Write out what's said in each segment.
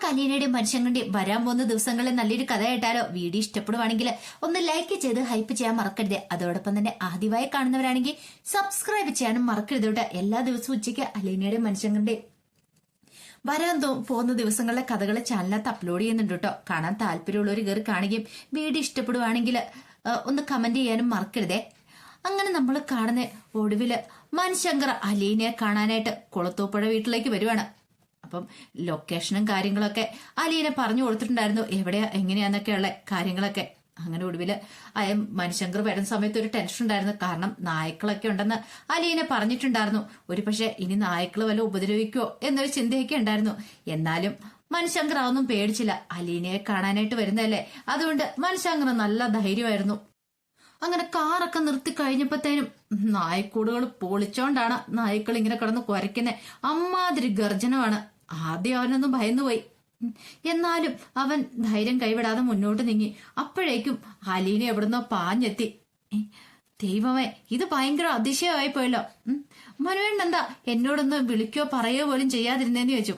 അലീനയുടെയും മനുഷ്യങ്ങളുടെയും വരാൻ പോകുന്ന ദിവസങ്ങളിൽ നല്ലൊരു കഥ കേട്ടാലോ? വീഡിയോ ഇഷ്ടപ്പെടുവാണെങ്കിൽ ഒന്ന് ലൈക്ക് ചെയ്ത് ഹൈപ്പ് ചെയ്യാൻ മറക്കരുത്. അതോടൊപ്പം തന്നെ ആദ്യമായി കാണുന്നവരാണെങ്കിൽ സബ്സ്ക്രൈബ് ചെയ്യാനും മറക്കരുത് കേട്ടോ. എല്ലാ ദിവസവും ഉച്ചയ്ക്ക് അലീനയുടെയും മനുഷ്യങ്ങളുടെയും വരാൻ പോകുന്ന ദിവസങ്ങളിലെ കഥകൾ ചാനലിനകത്ത് അപ്ലോഡ് ചെയ്യുന്നുണ്ട് കേട്ടോ. കാണാൻ താല്പര്യമുള്ളവർ കയറി കാണുകയും വീഡിയോ ഇഷ്ടപ്പെടുവാണെങ്കിൽ ഒന്ന് കമന്റ് ചെയ്യാനും മറക്കരുതേ. അങ്ങനെ നമ്മൾ കാണുന്ന ഒടുവില് മനുശങ്കർ അലീനയെ കാണാനായിട്ട് കുളത്തൂപ്പുഴ വീട്ടിലേക്ക് വരുവാണ്. അപ്പം ലൊക്കേഷനും കാര്യങ്ങളൊക്കെ അലീന പറഞ്ഞു കൊടുത്തിട്ടുണ്ടായിരുന്നു, എവിടെയാ എങ്ങനെയാന്നൊക്കെയുള്ള കാര്യങ്ങളൊക്കെ. അങ്ങനെ ഒടുവില് മനുശങ്കർ വരുന്ന സമയത്ത് ഒരു ടെൻഷൻ ഉണ്ടായിരുന്നു. കാരണം നായ്ക്കളൊക്കെ ഉണ്ടെന്ന് അലീന പറഞ്ഞിട്ടുണ്ടായിരുന്നു. ഒരു പക്ഷെ ഇനി നായ്ക്കൾ വല്ല ഉപദ്രവിക്കോ എന്നൊരു ചിന്തയൊക്കെ ഉണ്ടായിരുന്നു. എന്നാലും മനുശങ്കർ അതൊന്നും പേടിച്ചില്ല. അലീനയെ കാണാനായിട്ട് വരുന്നതല്ലേ, അതുകൊണ്ട് മനുശങ്കർ നല്ല ധൈര്യമായിരുന്നു. അങ്ങനെ കാറൊക്കെ നിർത്തി കഴിഞ്ഞപ്പോഴത്തേനും നായ്ക്കൂടുകൾ പൊളിച്ചോണ്ടാണ് നായ്ക്കൾ ഇങ്ങനെ കിടന്ന് കുരയ്ക്കുന്നത്. അമ്മാതിരി ഗർജനമാണ്. ആദ്യം അവനൊന്നും ഭയന്നുപോയി. എന്നാലും അവൻ ധൈര്യം കൈവിടാതെ മുന്നോട്ട് നീങ്ങി. അപ്പോഴേക്കും അലീന എവിടുന്നോ പാഞ്ഞെത്തി. ദൈവമേ, ഇത് ഭയങ്കര അതിശയമായി പോയല്ലോ. മനുവേണ്ണ എന്താ എന്നോടൊന്ന് വിളിക്കോ പറയോ പോലും ചെയ്യാതിരുന്നേന്ന് ചോദിച്ചു.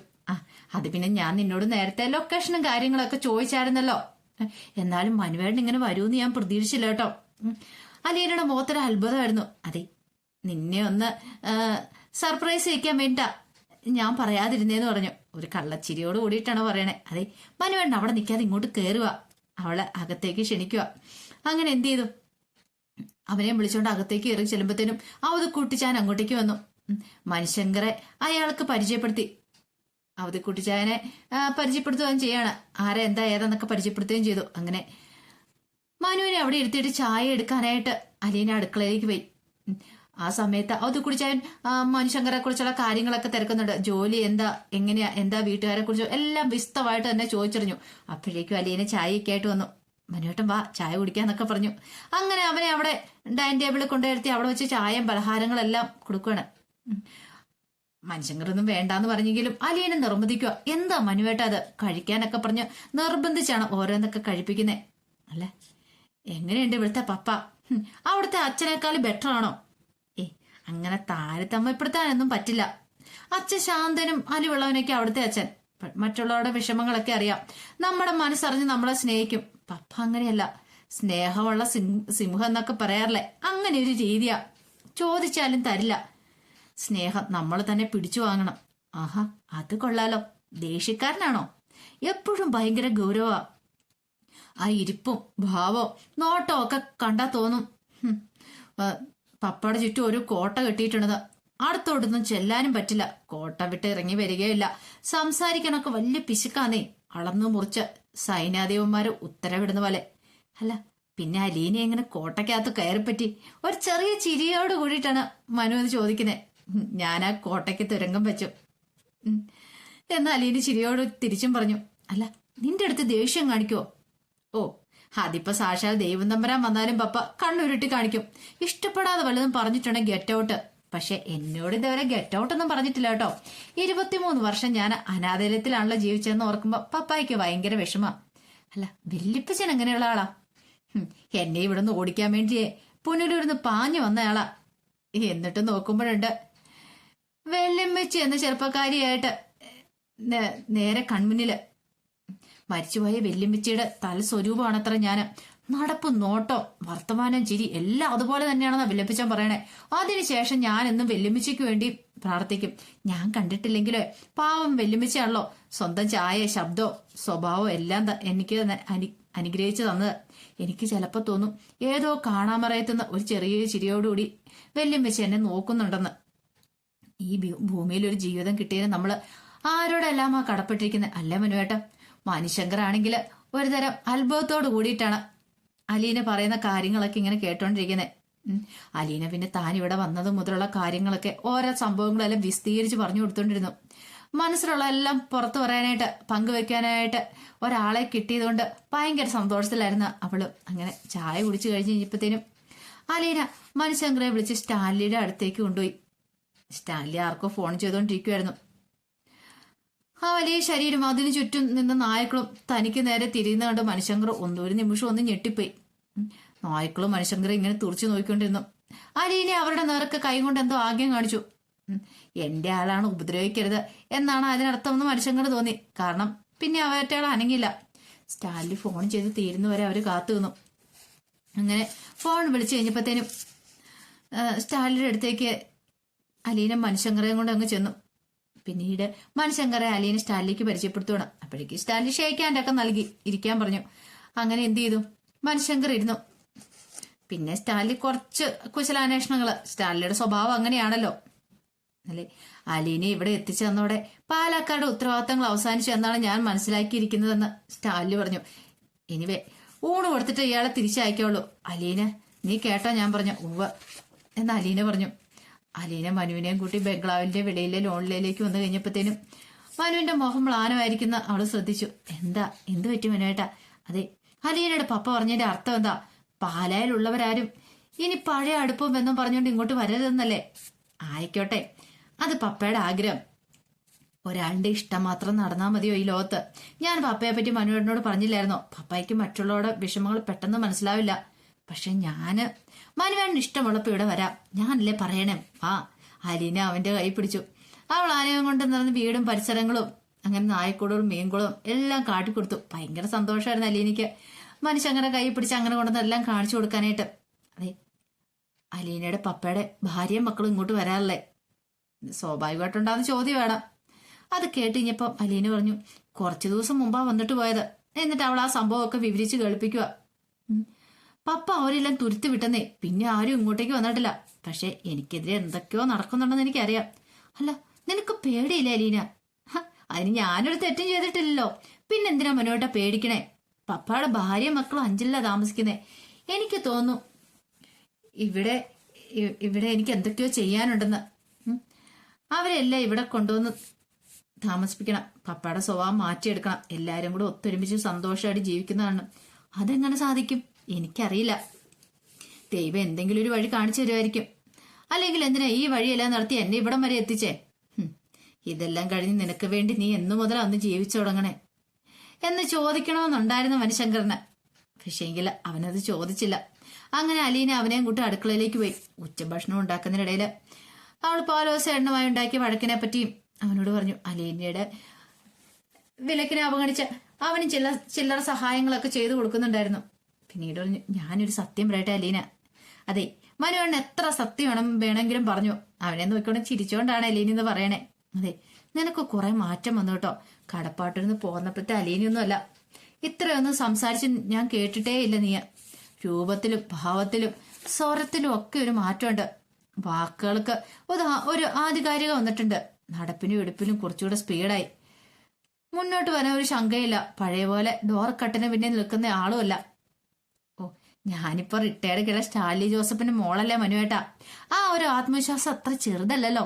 അത് പിന്നെ ഞാൻ നിന്നോട് നേരത്തെ ലൊക്കേഷനും കാര്യങ്ങളൊക്കെ ചോദിച്ചായിരുന്നല്ലോ. എന്നാലും മനുവേണ്ണ ഇങ്ങനെ വരൂന്ന് ഞാൻ പ്രതീക്ഷിച്ചില്ല കേട്ടോ. അലീനയുടെ മുഖത്തൊരു അത്ഭുതമായിരുന്നു. അതെ, നിന്നെ ഒന്ന് സർപ്രൈസ് ചെയ്യിക്കാൻ വേണ്ട ഞാൻ പറയാതിരുന്നേന്ന് പറഞ്ഞു. ഒരു കള്ളച്ചിരിയോട് കൂടിയിട്ടാണ് പറയണേ. അതെ, മനുവേണ്ണ അവിടെ നിൽക്കാതെ ഇങ്ങോട്ട് കയറുക, അവളെ അകത്തേക്ക് ക്ഷണിക്കുക. അങ്ങനെ എന്ത് ചെയ്തു, അവനെ വിളിച്ചോണ്ട് അകത്തേക്ക് കയറി ചെല്ലുമ്പത്തേനും അവത് കൂട്ടിച്ചാൻ അങ്ങോട്ടേക്ക് വന്നു. മനുശങ്കറെ അയാൾക്ക് പരിചയപ്പെടുത്തി. അവധിക്കുട്ടിച്ചായനെ പരിചയപ്പെടുത്തുകയും ചെയ്യാണ്. ആരെ എന്താ ഏതാന്നൊക്കെ പരിചയപ്പെടുത്തുകയും ചെയ്തു. അങ്ങനെ മനുവിനെ അവിടെ ഇരുത്തിയിട്ട് ചായ എടുക്കാനായിട്ട് അലീന അടുക്കളയിലേക്ക് പോയി. ആ സമയത്ത് അവധിക്കുട്ടിച്ചായൻ മനുശങ്കരെ കുറിച്ചുള്ള കാര്യങ്ങളൊക്കെ തിരക്കുന്നുണ്ട്. ജോലി എന്താ, എങ്ങനെയാ, എന്താ വീട്ടുകാരെ കുറിച്ചോ എല്ലാം വിസ്തമായിട്ട് തന്നെ ചോദിച്ചറിഞ്ഞു. അപ്പോഴേക്കും അലീന ചായയൊക്കെ ആയിട്ട് വന്നു. മനുവേട്ടൻ വാ ചായ കുടിക്കാന്നൊക്കെ പറഞ്ഞു. അങ്ങനെ അവനെ അവിടെ ഡൈനിങ് ടേബിളിൽ കൊണ്ടുവരുത്തി അവിടെ വെച്ച് ചായയും പലഹാരങ്ങളെല്ലാം കൊടുക്കുകയാണ്. മനുശങ്കരൊന്നും വേണ്ടാന്ന് പറഞ്ഞെങ്കിലും അലീനെ നിർബന്ധിക്കുക. എന്താ മനുവേട്ട അത് കഴിക്കാനൊക്കെ പറഞ്ഞ് നിർബന്ധിച്ചാണ് ഓരോന്നൊക്കെ കഴിപ്പിക്കുന്നേ. അല്ല, എങ്ങനെയുണ്ട് ഇവിടുത്തെ പപ്പ? അവിടുത്തെ അച്ഛനേക്കാൾ ബെറ്റർ ആണോ? അങ്ങനെ താരതമ്യപ്പെടുത്താനൊന്നും പറ്റില്ല. അച്ഛൻ ശാന്തനും അലിവുള്ളവനൊക്കെ അവിടുത്തെ അച്ഛൻ. മറ്റുള്ളവരുടെ വിഷമങ്ങളൊക്കെ അറിയാം. നമ്മുടെ മനസ്സറിഞ്ഞ് നമ്മളെ സ്നേഹിക്കും. പപ്പ അങ്ങനെയല്ല. സ്നേഹമുള്ള സിംഹം എന്നൊക്കെ പറയാറില്ലേ, അങ്ങനെ ഒരു രീതിയാ. ചോദിച്ചാലും തരില്ല. സ്നേഹം നമ്മൾ തന്നെ പിടിച്ചു വാങ്ങണം. ആഹാ, അത് കൊള്ളാലോ. ദേഷ്യക്കാരനാണോ? എപ്പോഴും ഭയങ്കര ഗൗരവ. ആ ഇരിപ്പും ഭാവവും നോട്ടവും ഒക്കെ കണ്ടാ തോന്നും പപ്പയുടെ ചുറ്റും ഒരു കോട്ട കെട്ടിയിട്ടുണ്ടെന്ന്. അടുത്തോട്ടൊന്നും ചെല്ലാനും പറ്റില്ല. കോട്ട വിട്ട് ഇറങ്ങി വരികയില്ല. സംസാരിക്കാനൊക്കെ വലിയ പിശുക്കാന്നേ. അളന്നു മുറിച്ച് സൈന്യാധിപന്മാര് ഉത്തരവിടുന്ന പോലെ. അല്ല, പിന്നെ അലീന എങ്ങനെ കോട്ടയ്ക്കകത്ത് കയറിപ്പറ്റി? ഒരു ചെറിയ ചിരിയോട് കൂടിയിട്ടാണ് മനു എന്ന് ചോദിക്കുന്നത്. ഞാൻ ആ കോട്ടയ്ക്ക് തുരങ്കം വെച്ചു എന്ന് അലീന ചിരിയോട് തിരിച്ചും പറഞ്ഞു. അല്ല, നിന്റെ അടുത്ത് ദേഷ്യം കാണിക്കുവോ? ഓ, അതിപ്പോ സാക്ഷാൽ ദൈവം തമ്പരാൻ വന്നാലും പപ്പ കണ്ണുരുട്ടി കാണിക്കും. ഇഷ്ടപ്പെടാതെ വല്ലതും പറഞ്ഞിട്ടുണ്ടെങ്കിൽ ഗെറ്റ് ഔട്ട്. പക്ഷെ എന്നോട് ഇതുവരെ ഗെറ്റ് ഔട്ട് ഒന്നും പറഞ്ഞിട്ടില്ല കേട്ടോ. 23 വർഷം ഞാൻ അനാഥാലയത്തിലാണല്ലോ ജീവിച്ചതെന്ന് ഓർക്കുമ്പോ പപ്പായ്ക്ക് ഭയങ്കര വിഷമ. അല്ല, വല്യപ്പച്ചൻ എങ്ങനെയുള്ള ആളാ? എന്നെ ഇവിടുന്ന് ഓടിക്കാൻ വേണ്ടിയേ പുനലൂരിന്ന് പാഞ്ഞു വന്നയാളാ. എന്നിട്ട് നോക്കുമ്പോഴുണ്ട് വെല്ലുമ്മച്ചി എന്ന ചെറുപ്പക്കാരിയായിട്ട് നേരെ കൺമുന്നില്. മരിച്ചുപോയ വെല്ലുമ്മച്ചിയുടെ തലസ്വരൂപമാണത്ര ഞാന്. നടപ്പ്, നോട്ടോ, വർത്തമാനം, ചിരി എല്ലാം അതുപോലെ തന്നെയാണെന്നാ വെല്ലുമ്മച്ചൻ പറയണേ. അതിനുശേഷം ഞാൻ എന്നും വെല്ലുമ്മച്ചിക്ക് വേണ്ടി പ്രാർത്ഥിക്കും. ഞാൻ കണ്ടിട്ടില്ലെങ്കിലോ പാവം വെല്ലുമ്മച്ചിയാണല്ലോ സ്വന്തം ചായ, ശബ്ദോ, സ്വഭാവോ എല്ലാം എനിക്ക് അനുഗ്രഹിച്ചു തന്നത്. എനിക്ക് ചിലപ്പോ തോന്നും ഏതോ കാണാമറയത്തുന്ന ഒരു ചെറിയ ചിരിയോടുകൂടി വെല്ലുമ്മച്ചി എന്നെ നോക്കുന്നുണ്ടെന്ന്. ഈ ഭൂമിയിൽ ഒരു ജീവിതം കിട്ടിയതിന് നമ്മള് ആരോടെല്ലാമാ കടപ്പെട്ടിരിക്കുന്നത്, അല്ലേ മനുവേട്ട? മനുശങ്കർ ആണെങ്കിൽ ഒരു തരം അത്ഭുതത്തോട് കൂടിയിട്ടാണ് അലീന പറയുന്ന കാര്യങ്ങളൊക്കെ ഇങ്ങനെ കേട്ടോണ്ടിരിക്കുന്നത്. അലീന പിന്നെ താൻ ഇവിടെ വന്നത് മുതലുള്ള കാര്യങ്ങളൊക്കെ ഓരോ സംഭവങ്ങളെല്ലാം വിസ്തീരിച്ച് പറഞ്ഞു കൊടുത്തോണ്ടിരുന്നു. മനസ്സിലുള്ള എല്ലാം പുറത്തു പറയാനായിട്ട് പങ്കുവെക്കാനായിട്ട് ഒരാളെ കിട്ടിയതുകൊണ്ട് ഭയങ്കര സന്തോഷത്തിലായിരുന്നു അവള്. അങ്ങനെ ചായ കുടിച്ചു കഴിഞ്ഞ് കഴിഞ്ഞപ്പോഴത്തേനും അലീന മനുശങ്കറെ വിളിച്ച് സ്റ്റാൻലിയുടെ അടുത്തേക്ക് കൊണ്ടുപോയി. സ്റ്റാൻലി ആർക്കോ ഫോൺ ചെയ്തോണ്ടിരിക്കുവായിരുന്നു. ആ വലിയ ശരീരം, അതിനു ചുറ്റും നിന്ന നായ്ക്കളും തനിക്ക് നേരെ തിരിയുന്ന കണ്ട് മനുശങ്കർ ഒരു നിമിഷം ഒന്ന് ഞെട്ടിപ്പോയി. നായ്ക്കളും മനുശങ്കറെ ഇങ്ങനെ തുറച്ചു നോക്കിക്കൊണ്ടിരുന്നു. അലീനെ അവരുടെ നേർക്ക് കൈകൊണ്ട് എന്തോ ആംഗ്യം കാണിച്ചു. എന്റെ ആളാണ്, ഉപദ്രവിക്കരുത് എന്നാണ് അതിനർത്ഥമെന്ന് മനുഷ്യങ്കർ തോന്നി. കാരണം പിന്നെ അവറ്റകൾ അനങ്ങില്ല. സ്റ്റാലിൽ ഫോൺ ചെയ്ത് തീരുന്നവരെ അവർ കാത്തു നിന്നു. അങ്ങനെ ഫോൺ വിളിച്ചു കഴിഞ്ഞപ്പോഴത്തേനും സ്റ്റാലിൻ്റെ അടുത്തേക്ക് അലീന മനുശങ്കറയും കൊണ്ട് അങ്ങ് ചെന്നു. പിന്നീട് മനുശങ്കറെ അലീന സ്റ്റാലിലേക്ക് പരിചയപ്പെടുത്തുകയാണ്. അപ്പോഴേക്ക് സ്റ്റാലിൻ ഷെയ്ക്കാൻ്റെയൊക്കെ നൽകി ഇരിക്കാൻ പറഞ്ഞു. അങ്ങനെ എന്ത് ചെയ്തു, മനുശങ്കർ ഇരുന്നു. പിന്നെ സ്റ്റാലിൻ കുറച്ച് കുശലാന്വേഷണങ്ങള്. സ്റ്റാലിയുടെ സ്വഭാവം അങ്ങനെയാണല്ലോ അല്ലെ. അലീനെ ഇവിടെ എത്തിച്ചു തന്നോടെ പാലക്കാട് ഉത്തരവാദിത്തങ്ങൾ അവസാനിച്ചു എന്നാണ് ഞാൻ മനസ്സിലാക്കിയിരിക്കുന്നതെന്ന് സ്റ്റാലിൻ പറഞ്ഞു. എനിവേ ഊണ് കൊടുത്തിട്ട് ഇയാളെ തിരിച്ചയക്കുള്ളൂ. അലീന നീ കേട്ടോ ഞാൻ പറഞ്ഞു. ഉവ്വ എന്ന് അലീന പറഞ്ഞു. അലീന മനുവിനെയും കൂട്ടി ബംഗ്ലാവിന്റെ വെളിയിലെ ലോണിലേക്ക് വന്നു കഴിഞ്ഞപ്പോഴത്തേനും മനുവിന്റെ മുഖം മ്ലാനമായിരിക്കുന്ന അവള് ശ്രദ്ധിച്ചു. എന്ത് പറ്റി മനുവേട്ടാ? അതെ, അലീനയുടെ പപ്പ പറഞ്ഞതിന്റെ അർത്ഥം എന്താ? പാലായിലുള്ളവരാരും ഇനി പഴയ അടുപ്പും എന്നും പറഞ്ഞുകൊണ്ട് ഇങ്ങോട്ട് വരരുതെന്നല്ലേ? ആയിക്കോട്ടെ, അത് പപ്പയുടെ ആഗ്രഹം. ഒരാളുടെ ഇഷ്ടം മാത്രം നടന്നാൽ മതിയോ ഈ ലോകത്ത്? ഞാൻ പപ്പയെ പറ്റി മനുവേട്ടനോട് പറഞ്ഞില്ലായിരുന്നോ? പപ്പായ്ക്ക് മറ്റുള്ളവരുടെ വിഷമങ്ങൾ പെട്ടെന്ന് മനസ്സിലാവില്ല. പക്ഷെ മനുവേട്ടന് ഇഷ്ടമുള്ളപ്പോ ഇവിടെ വരാം. ഞാനല്ലേ പറയണേ. ആ അലീന അവന്റെ കൈ പിടിച്ചു. അവൾ ആനയം കൊണ്ട് നിറഞ്ഞ വീടും പരിസരങ്ങളും അങ്ങനെ നായ്ക്കൂടും മീൻകുളവും എല്ലാം കാട്ടിക്കൊടുത്തു. ഭയങ്കര സന്തോഷമായിരുന്നു അലീനയ്ക്ക്. മനുഷ്യങ്ങനെ കൈ പിടിച്ച് അങ്ങനെ കൊണ്ടുവന്നെല്ലാം കാണിച്ചു കൊടുക്കാനായിട്ട്. അതെ, അലീനയുടെ പപ്പയുടെ ഭാര്യയും മക്കളും ഇങ്ങോട്ട് വരാറില്ലേ? സ്വാഭാവികമായിട്ടുണ്ടാകുന്ന ചോദ്യം വേണം. അത് കേട്ട് കഴിഞ്ഞപ്പം അലീന പറഞ്ഞു, കുറച്ചു ദിവസം മുമ്പാ വന്നിട്ട് പോയത്. എന്നിട്ട് അവൾ ആ സംഭവമൊക്കെ വിവരിച്ച് കേൾപ്പിക്കുക. പപ്പ അവരെല്ലാം തുരുത്തി വിട്ടെന്നേ. പിന്നെ ആരും ഇങ്ങോട്ടേക്ക് വന്നിട്ടില്ല. പക്ഷെ എനിക്കെതിരെ എന്തൊക്കെയോ നടക്കുന്നുണ്ടെന്ന് എനിക്കറിയാം. അല്ല, നിനക്ക് പേടിയില്ല അലീന? അതിന് ഞാനൊരു തെറ്റും ചെയ്തിട്ടില്ലല്ലോ. പിന്നെന്തിനാ മനോട്ട പേടിക്കണേ? പപ്പയുടെ ഭാര്യയും മക്കളും അഞ്ചില്ല താമസിക്കുന്നേ. എനിക്ക് തോന്നുന്നു ഇവിടെ എനിക്ക് എന്തൊക്കെയോ ചെയ്യാനുണ്ടെന്ന്. അവരെല്ലാം ഇവിടെ കൊണ്ടുവന്ന് താമസിപ്പിക്കണം. പപ്പയുടെ സ്വഭാവം മാറ്റിയെടുക്കണം. എല്ലാരും കൂടെ ഒത്തൊരുമിച്ച് സന്തോഷമായിട്ട് ജീവിക്കുന്നതാണ്. അതെങ്ങനെ സാധിക്കും? എനിക്കറിയില്ല. ദൈവം എന്തെങ്കിലും ഒരു വഴി കാണിച്ചു തരുമായിരിക്കും. അല്ലെങ്കിൽ എന്തിനാ ഈ വഴിയെല്ലാം നടത്തി എന്നെ ഇവിടം വരെ എത്തിച്ചേ? ഇതെല്ലാം കഴിഞ്ഞ് നിനക്ക് വേണ്ടി നീ എന്നു മുതലാ ഒന്ന് ജീവിച്ചു തുടങ്ങണേ എന്ന് ചോദിക്കണമെന്നുണ്ടായിരുന്ന മനുശങ്കരന്. പക്ഷേങ്കിൽ അവനത് ചോദിച്ചില്ല. അങ്ങനെ അലീന അവനെയും കൂട്ടി അടുക്കളയിലേക്ക് പോയി. ഉച്ചഭക്ഷണം ഉണ്ടാക്കുന്നതിനിടയിൽ അവൾ പാലോസ എണ്ണമായി ഉണ്ടാക്കിയ വഴക്കിനെ പറ്റിയും അവനോട് പറഞ്ഞു. അലീനയുടെ വിലക്കിനെ അവഗണിച്ച് അവന് ചില്ലറ സഹായങ്ങളൊക്കെ ചെയ്തു കൊടുക്കുന്നുണ്ടായിരുന്നു. പിന്നീട് പറഞ്ഞു, ഞാനൊരു സത്യം പറയട്ടെ അലീന. അതെ, മനുവണ്ണൻ എത്ര സത്യം വേണമെങ്കിലും പറഞ്ഞു. അവനെ നോക്കിക്കൊണ്ട് ചിരിച്ചോണ്ടാണ് അലീന എന്ന് പറയണേ. അതെ, നിനക്ക് കുറെ മാറ്റം വന്നു കേട്ടോ. കടപ്പാട്ടിരുന്ന് പോന്നപ്പോഴത്തെ അലീനയൊന്നും അല്ല. ഇത്രയൊന്നും സംസാരിച്ച് ഞാൻ കേട്ടിട്ടേ ഇല്ല. നീ രൂപത്തിലും ഭാവത്തിലും സ്വരത്തിലും ഒക്കെ ഒരു മാറ്റമുണ്ട്. വാക്കുകൾക്ക് ഒരു ആധികാരിക വന്നിട്ടുണ്ട്. നടപ്പിനും എടുപ്പിനും കുറച്ചുകൂടെ സ്പീഡായി. മുന്നോട്ട് വരാൻ ഒരു ശങ്കയില്ല. പഴയ പോലെ ഡോർ കട്ടിന് പിന്നെ നിൽക്കുന്ന ആളുമല്ല. ഓ, ഞാനിപ്പോ റിട്ടയർഡ് കിട സ്റ്റാലി ജോസഫിന്റെ മോളല്ലേ മനുവേട്ടാ. ആ ഒരു ആത്മവിശ്വാസം അത്ര ചെറുതല്ലല്ലോ.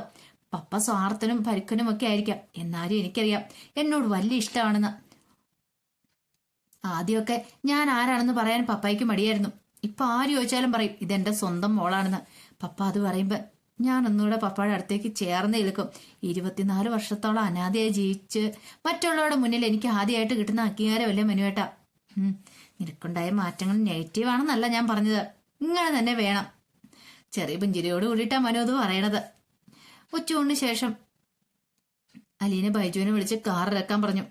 പപ്പ സ്വാർത്ഥനും പരുക്കനും ഒക്കെ ആയിരിക്കാം. എന്നാലും എനിക്കറിയാം എന്നോട് വലിയ ഇഷ്ടമാണെന്ന്. ആദ്യമൊക്കെ ഞാൻ ആരാണെന്ന് പറയാൻ പപ്പായ്ക്ക് മടിയായിരുന്നു. ഇപ്പൊ ആര് ചോദിച്ചാലും പറയും ഇതെന്റെ സ്വന്തം മോളാണെന്ന്. പപ്പ അത് പറയുമ്പോ ഞാൻ ഒന്നുകൂടെ പപ്പയുടെ അടുത്തേക്ക് ചേർന്ന് നിൽക്കും. 24 വർഷത്തോളം അനാഥയായി ജീവിച്ച് മറ്റുള്ളവരുടെ മുന്നിൽ എനിക്ക് ആദ്യമായിട്ട് കിട്ടുന്ന അംഗീകാരമല്ലേ മനുവേട്ടാ. നിനക്കുണ്ടായ മാറ്റങ്ങൾ നെഗറ്റീവ് ആണെന്നല്ല ഞാൻ പറഞ്ഞത്. ഇങ്ങനെ തന്നെ വേണം. ചെറിയ പുഞ്ചിരിയോട് കൂടിയിട്ടാ മനു അത് പറയണത്. ഉച്ചയൂണിന് ശേഷം അലീനെ ബൈജുവിനെ വിളിച്ച് കാർ ഇറക്കാൻ പറഞ്ഞു.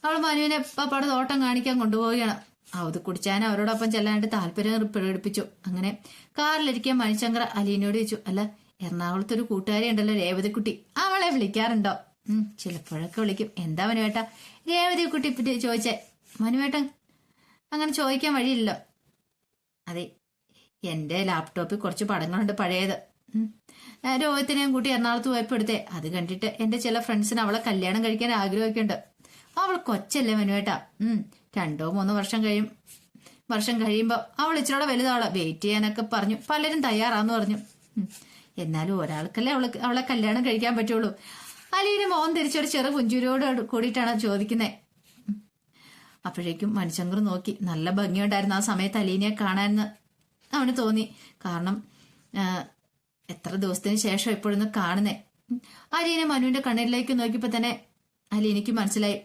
അവൾ മനുവിനെ പപ്പയുടെ തോട്ടം കാണിക്കാൻ കൊണ്ടുപോവുകയാണ്. അത് കുടിച്ചാൻ അവരോടൊപ്പം ചെല്ലാനായിട്ട് താല്പര്യം പ്രകടിപ്പിച്ചു. അങ്ങനെ കാറിലിരിക്കാൻ മണിശങ്കർ അലീനയോട് ചോദിച്ചു, അല്ല എറണാകുളത്തൊരു കൂട്ടുകാരി ഉണ്ടല്ലോ രേവതിക്കുട്ടി, അവളെ വിളിക്കാറുണ്ടോ? ചിലപ്പോഴൊക്കെ വിളിക്കും. എന്താ മനുവേട്ട രേവതിക്കുട്ടി ചോദിച്ചേ? മനുവേട്ടൻ അങ്ങനെ ചോദിക്കാൻ വഴിയില്ലല്ലോ. അതെ, എന്റെ ലാപ്ടോപ്പിൽ കുറച്ച് പടങ്ങളുണ്ട് പഴയത്. രോഹിത്തിനെയും കൂട്ടി എറണാകുളത്ത് പോയപ്പോൾ എടുത്തേ. അത് കണ്ടിട്ട് എന്റെ ചില ഫ്രണ്ട്സിന് അവളെ കല്യാണം കഴിക്കാൻ ആഗ്രഹമൊക്കെ ഉണ്ട്. അവൾ കൊച്ചല്ലേ മനുവേട്ടാ. 2-3 വർഷം കഴിയുമ്പോ അവൾ ഇച്ചിരൂടെ വലുതാവളെ വെയിറ്റ് ചെയ്യാനൊക്കെ പറഞ്ഞു. പലരും തയ്യാറാന്ന് പറഞ്ഞു. എന്നാലും ഒരാൾക്കല്ലേ അവളെ കല്യാണം കഴിക്കാൻ പറ്റുള്ളൂ. അലീന മോഹൻ തിരിച്ചൊരു ചെറു പുഞ്ചൂരോട് കൂടിയിട്ടാണ് ചോദിക്കുന്നത്. അപ്പോഴേക്കും മനുശങ്കർ നോക്കി. നല്ല ഭംഗിയുണ്ടായിരുന്നു ആ സമയത്ത് അലീനയെ കാണാനെന്ന് അവന് തോന്നി. കാരണം എത്ര ദിവസത്തിന് ശേഷം ഇപ്പോഴൊന്ന് കാണുന്നേ. അലീന മനുവിന്റെ കണ്ണിലേക്ക് നോക്കിയപ്പോ തന്നെ അലീനയ്ക്ക് മനസ്സിലായി.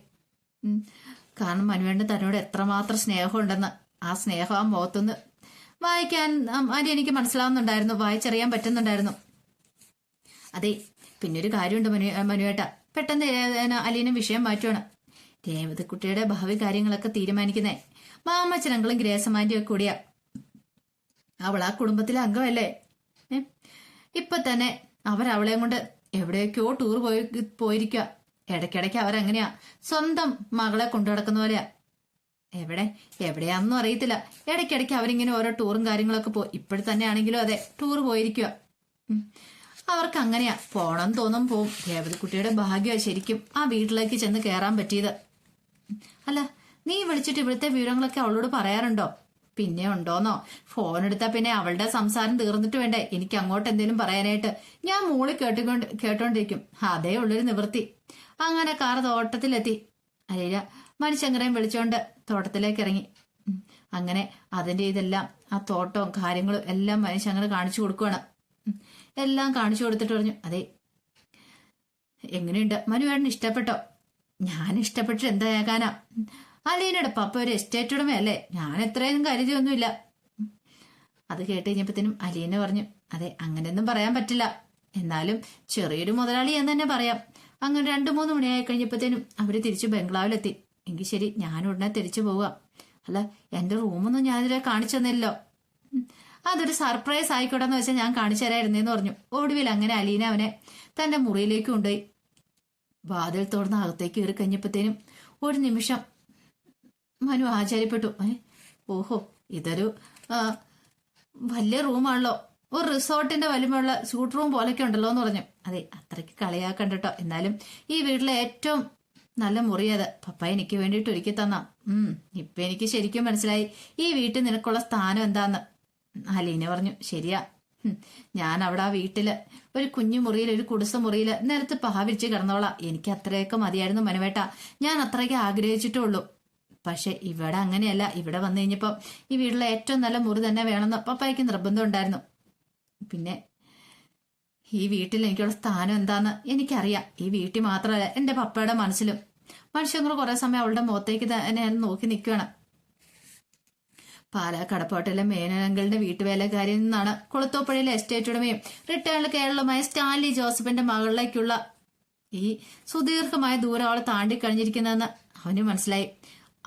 കാരണം മനുവേണ്ട തന്നോട് എത്രമാത്രം സ്നേഹമുണ്ടെന്ന്. ആ സ്നേഹം ആ മുഖത്തൊന്ന് വായിക്കാൻ അലീനയ്ക്ക് മനസ്സിലാവുന്നുണ്ടായിരുന്നു, വായിച്ചറിയാൻ പറ്റുന്നുണ്ടായിരുന്നു. അതെ, പിന്നൊരു കാര്യമുണ്ട് മനുവേട്ട. പെട്ടെന്ന് അലീന വിഷയം മാറ്റുവാണ്. രേവതിക്കുട്ടിയുടെ ഭാവി കാര്യങ്ങളൊക്കെ തീരുമാനിക്കുന്നേ മാമച്ചനങ്ങളും ഗ്രേസമാൻറ്റും ഒക്കെ കൂടിയാ. അവൾ ആ കുടുംബത്തിലെ അംഗമല്ലേ. ഇപ്പൊ തന്നെ അവരവളെയും കൊണ്ട് എവിടെയൊക്കെയോ ടൂർ പോയിരിക്കുക. ഇടയ്ക്കിടയ്ക്ക് അവരങ്ങനെയാ, സ്വന്തം മകളെ കൊണ്ടു നടക്കുന്ന പോലെയാ. എവിടെയാണെന്നും അറിയത്തില്ല. ഇടയ്ക്കിടയ്ക്ക് അവരിങ്ങനെ ഓരോ ടൂറും കാര്യങ്ങളൊക്കെ ഇപ്പോഴത്തന്നെ ആണെങ്കിലും അതെ, ടൂർ പോയിരിക്കുക. അവർക്ക് അങ്ങനെയാ, പോണം തോന്നും പോവും. രേവതിക്കുട്ടിയുടെ ഭാഗ്യമാണ് ശരിക്കും ആ വീട്ടിലേക്ക് ചെന്ന് കയറാൻ പറ്റിയത്. അല്ല, നീ വിളിച്ചിട്ട് ഇവിടുത്തെ വിവരങ്ങളൊക്കെ അവളോട് പറയാറുണ്ടോ? പിന്നെ ഉണ്ടോന്നോ? ഫോൺ എടുത്താ പിന്നെ അവളുടെ സംസാരം തീർന്നിട്ട് വേണ്ടേ എനിക്ക് അങ്ങോട്ട് എന്തെങ്കിലും പറയാനായിട്ട്. ഞാൻ മൂളി കേട്ടോണ്ടിരിക്കും. അതേ ഉള്ളൊരു നിവൃത്തി. അങ്ങനെ കാർ തോട്ടത്തിലെത്തി. അല്ല, മനുഷ്യങ്കരയും വിളിച്ചോണ്ട് തോട്ടത്തിലേക്ക് ഇറങ്ങി. അങ്ങനെ അതിന്റെ ഇതെല്ലാം, ആ തോട്ടവും കാര്യങ്ങളും എല്ലാം മനുഷ്യങ്ങനെ കാണിച്ചു കൊടുക്കുവാണ്. എല്ലാം കാണിച്ചു കൊടുത്തിട്ട് പറഞ്ഞു, അതെ എങ്ങനെയുണ്ട് മനുവേട്ടന്, ഇഷ്ടപ്പെട്ടോ? ഞാൻ ഇഷ്ടപ്പെട്ടിട്ട് എന്തായാകാനാ? അലീനയുടെ പപ്പ ഒരു എസ്റ്റേറ്റ് ഉടമയല്ലേ, ഞാൻ എത്രയും കരുതിയൊന്നുമില്ല. അത് കേട്ട് കഴിഞ്ഞപ്പോഴത്തേനും അലീന പറഞ്ഞു, അതെ അങ്ങനെയൊന്നും പറയാൻ പറ്റില്ല, എന്നാലും ചെറിയൊരു മുതലാളി എന്ന് തന്നെ പറയാം. അങ്ങനെ 2-3 മണിയായി കഴിഞ്ഞപ്പോഴത്തേനും അവര് തിരിച്ചു ബംഗ്ലാവിലെത്തി. എങ്കിൽ ശരി, ഞാൻ ഉടനെ തിരിച്ചു പോവുക. അല്ല, എന്റെ റൂമൊന്നും ഞാനിതിലെ കാണിച്ചു തന്നില്ലല്ലോ. അതൊരു സർപ്രൈസ് ആയിക്കോട്ടെന്ന് വെച്ചാൽ ഞാൻ കാണിച്ചു തരായിരുന്നേന്ന് പറഞ്ഞു. ഒടുവിൽ അങ്ങനെ അലീന അവനെ തന്റെ മുറിയിലേക്ക് കൊണ്ടുപോയി. വാതിൽ തുറന്ന് അകത്തേക്ക് കയറി കഴിഞ്ഞപ്പോഴത്തേനും ഒരു നിമിഷം മനു ആശ്ചര്യപ്പെട്ടു. ഓഹോ, ഇതൊരു വലിയ റൂമാണല്ലോ, ഒരു റിസോർട്ടിന്റെ വലിപ്പമുള്ള സ്യൂട്ട് റൂം പോലൊക്കെ ഉണ്ടല്ലോ എന്ന് പറഞ്ഞു. അതെ, അത്രയ്ക്ക് കളിയാക്കണ്ട കേട്ടോ, എന്നാലും ഈ വീട്ടിലെ ഏറ്റവും നല്ല മുറിയത് പപ്പ എനിക്ക് വേണ്ടിയിട്ട് ഒരുക്കി തന്ന. ഇപ്പൊ എനിക്ക് ശരിക്കും മനസ്സിലായി ഈ വീട്ടിൽ നിനക്കുള്ള സ്ഥാനം എന്താന്ന്. അലീന പറഞ്ഞു, ശരിയാ, ഞാൻ അവിടെ ആ വീട്ടില് ഒരു കുഞ്ഞു മുറിയിൽ, ഒരു കുടിസ മുറിയില് നിലത്ത് പാവിരിച്ച് കിടന്നോളാം. എനിക്ക് അത്രയൊക്കെ മതിയായിരുന്നു മനുവേട്ട, ഞാൻ അത്രയ്ക്ക് ആഗ്രഹിച്ചിട്ടുള്ളൂ. പക്ഷെ ഇവിടെ അങ്ങനെയല്ല. ഇവിടെ വന്നു കഴിഞ്ഞപ്പോ ഈ വീട്ടിലെ ഏറ്റവും നല്ല മുറി തന്നെ വേണമെന്ന് പപ്പായ്ക്ക് നിർബന്ധം ഉണ്ടായിരുന്നു. പിന്നെ ഈ വീട്ടിൽ എനിക്കുള്ള സ്ഥാനം എന്താന്ന് എനിക്കറിയാം. ഈ വീട്ടിൽ മാത്രമല്ല, എന്റെ പപ്പയുടെ മനസ്സിലും. മനുഷ്യങ്ങൾ കുറെ സമയം അവളുടെ മുഖത്തേക്ക് തന്നെ നോക്കി നിൽക്കുകയാണ്. പാലാ കടപ്പാട്ടിലെ മേനങ്ങളുടെ വീട്ടുവേലക്കാരിൽ നിന്നാണ് കുളത്തോപ്പുഴയിലെ എസ്റ്റേറ്റ് ഉടമയും റിട്ടയർഡ് കേരളമായ സ്റ്റാൻലി ജോസഫിന്റെ മകളിലേക്കുള്ള ഈ സുദീർഘമായ ദൂരം അവൾ താണ്ടിക്കഴിഞ്ഞിരിക്കുന്നതെന്ന് അവന് മനസ്സിലായി.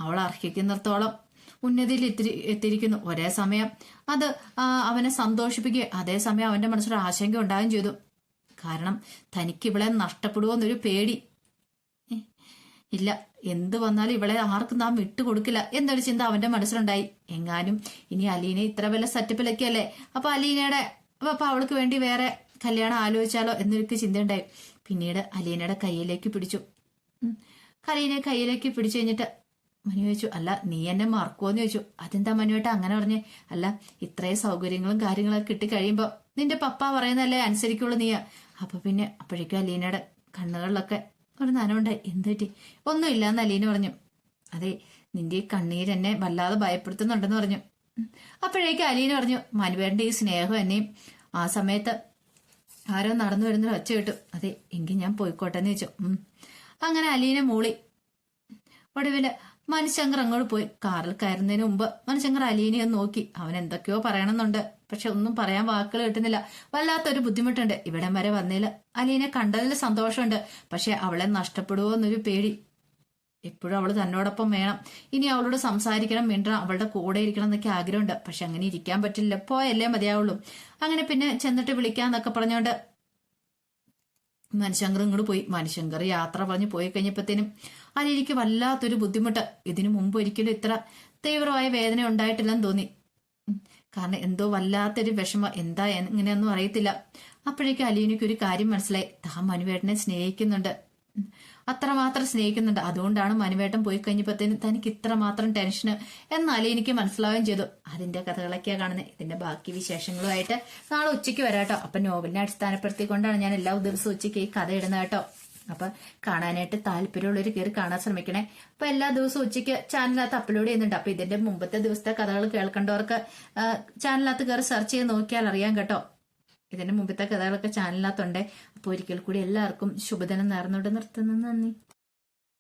അവൾ അർഹിക്കുന്നിടത്തോളം ഉന്നതിയിൽ എത്തിയിരിക്കുന്നു. ഒരേ സമയം അത് അവനെ സന്തോഷിപ്പിക്കുകയും അതേസമയം അവന്റെ മനസ്സിലൊരു ആശങ്ക ഉണ്ടാകുകയും ചെയ്തു. കാരണം തനിക്ക് ഇവളെ നഷ്ടപ്പെടുവോന്നൊരു പേടി. ഇല്ല, എന്ത് വന്നാലും ഇവളെ ആർക്കും നാം വിട്ടുകൊടുക്കില്ല എന്നൊരു ചിന്ത അവന്റെ മനസ്സിലുണ്ടായി. എങ്ങാനും ഇനി അലീന ഇത്ര വല്ല സെറ്റപ്പിലൊക്കെ അല്ലേ, അപ്പൊ അവൾക്ക് വേണ്ടി വേറെ കല്യാണം ആലോചിച്ചാലോ എന്നൊരു ചിന്തയുണ്ടായി. പിന്നീട് അലീനയുടെ കയ്യിലേക്ക് പിടിച്ചു. അലീനയെ കയ്യിലേക്ക് പിടിച്ചു കഴിഞ്ഞിട്ട് മനു ചോദിച്ചു, അല്ല നീ എന്നെ മറക്കുവോന്ന് ചോദിച്ചു. അതെന്താ മനുവേട്ട അങ്ങനെ പറഞ്ഞേ? അല്ല, ഇത്രയും സൗകര്യങ്ങളും കാര്യങ്ങളൊക്കെ കിട്ടിക്കഴിയുമ്പോ നിന്റെ പപ്പ പറയുന്നതല്ലേ അനുസരിക്കുള്ളൂ നീ. അപ്പൊ പിന്നെ അപ്പോഴേക്കും അലീനയുടെ കണ്ണുകളിലൊക്കെ ഒരു നനവുണ്ടായി. എന്ത് പറ്റി? ഒന്നുമില്ലാന്ന് അലീന പറഞ്ഞു. അതെ, നിന്റെ ഈ കണ്ണീരെന്നെ വല്ലാതെ ഭയപ്പെടുത്തുന്നുണ്ടെന്ന് പറഞ്ഞു. അപ്പോഴേക്കും അലീന പറഞ്ഞു, മനുവേട്ടന്റെ ഈ സ്നേഹം എന്നെയും. ആ സമയത്ത് ആരോ നടന്നു വരുന്നൊരു ഒച്ച കേട്ടു. അതെ, എങ്കിൽ ഞാൻ പോയിക്കോട്ടെന്ന് ചോദിച്ചു. അങ്ങനെ അലീന മൂളി. ഒടുവില് മനുശങ്കർ അങ്ങോട്ട് പോയി. കാറിൽ കയറുന്നതിന് മുമ്പ് മനുശങ്കർ അലീനെ ഒന്ന് നോക്കി. അവൻ എന്തൊക്കെയോ പറയണമെന്നുണ്ട്, പക്ഷെ ഒന്നും പറയാൻ വാക്കുകൾ കിട്ടുന്നില്ല. വല്ലാത്തൊരു ബുദ്ധിമുട്ടുണ്ട്. ഇവിടം വരെ വന്നതിൽ അലീനെ കണ്ടതിൽ സന്തോഷമുണ്ട്, പക്ഷെ അവളെ നഷ്ടപ്പെടുവോ എന്നൊരു പേടി. എപ്പോഴും അവള് തന്നോടൊപ്പം വേണം, ഇനി അവളോട് സംസാരിക്കണം, മിണ്ടണം, അവളുടെ കൂടെ ഇരിക്കണം എന്നൊക്കെ ആഗ്രഹമുണ്ട്. പക്ഷെ അങ്ങനെ ഇരിക്കാൻ പറ്റില്ല, പോയല്ലേ മതിയാവുള്ളൂ. അങ്ങനെ പിന്നെ ചെന്നിട്ട് വിളിക്കാന്നൊക്കെ പറഞ്ഞോണ്ട് മനുശങ്കർ ഇങ്ങോട്ട് പോയി. മനുശങ്കർ യാത്ര പറഞ്ഞ് പോയി കഴിഞ്ഞപ്പോഴത്തേനും അലീനയ്ക്ക് വല്ലാത്തൊരു ബുദ്ധിമുട്ട്. ഇതിനു മുമ്പ് ഒരിക്കലും ഇത്ര തീവ്രമായ വേദന ഉണ്ടായിട്ടില്ലെന്ന് തോന്നി. കാരണം എന്തോ വല്ലാത്തൊരു വിഷമം, എന്താ എങ്ങനെയൊന്നും അറിയത്തില്ല. അപ്പോഴേക്കും അലീനയ്ക്ക് ഒരു കാര്യം മനസ്സിലായി. താൻ മനുവേട്ടനെ സ്നേഹിക്കുന്നുണ്ട്, അത്രമാത്രം സ്നേഹിക്കുന്നുണ്ട്. അതുകൊണ്ടാണ് മനുവേട്ടൻ പോയി കഴിഞ്ഞപ്പോഴത്തേനും തനിക്ക് ഇത്രമാത്രം ടെൻഷന് എന്ന് അലീനയ്ക്ക് മനസ്സിലാവുകയും ചെയ്തു. അതിന്റെ കഥകളൊക്കെയാണ് കാണുന്നത്. ഇതിന്റെ ബാക്കി വിശേഷങ്ങളുമായിട്ട് നാളെ ഉച്ചയ്ക്ക് വരാട്ടോ. അപ്പൊ നോവലിനെ അടിസ്ഥാനപ്പെടുത്തിക്കൊണ്ടാണ് ഞാൻ എല്ലാ ദിവസവും ഉച്ചയ്ക്ക് ഈ കഥ ഇടുന്നത് കേട്ടോ. അപ്പൊ കാണാനായിട്ട് താല്പര്യമുള്ളവർ കയറി കാണാൻ ശ്രമിക്കണേ. അപ്പൊ എല്ലാ ദിവസവും ഉച്ചയ്ക്ക് ചാനലിനകത്ത് അപ്ലോഡ് ചെയ്യുന്നുണ്ട്. അപ്പൊ ഇതിന്റെ മുമ്പത്തെ ദിവസത്തെ കഥകൾ കേൾക്കേണ്ടവർക്ക് ചാനലിനകത്ത് കയറി സെർച്ച് ചെയ്ത് നോക്കിയാൽ അറിയാം കേട്ടോ. ഇതിന്റെ മുമ്പത്തെ കഥകളൊക്കെ ചാനലിനകത്തുണ്ട്. അപ്പോൾ ഒരിക്കൽ കൂടി എല്ലാവർക്കും ശുഭദിനം നേർന്നുകൊണ്ട് നിർത്തുന്നു. നന്ദി.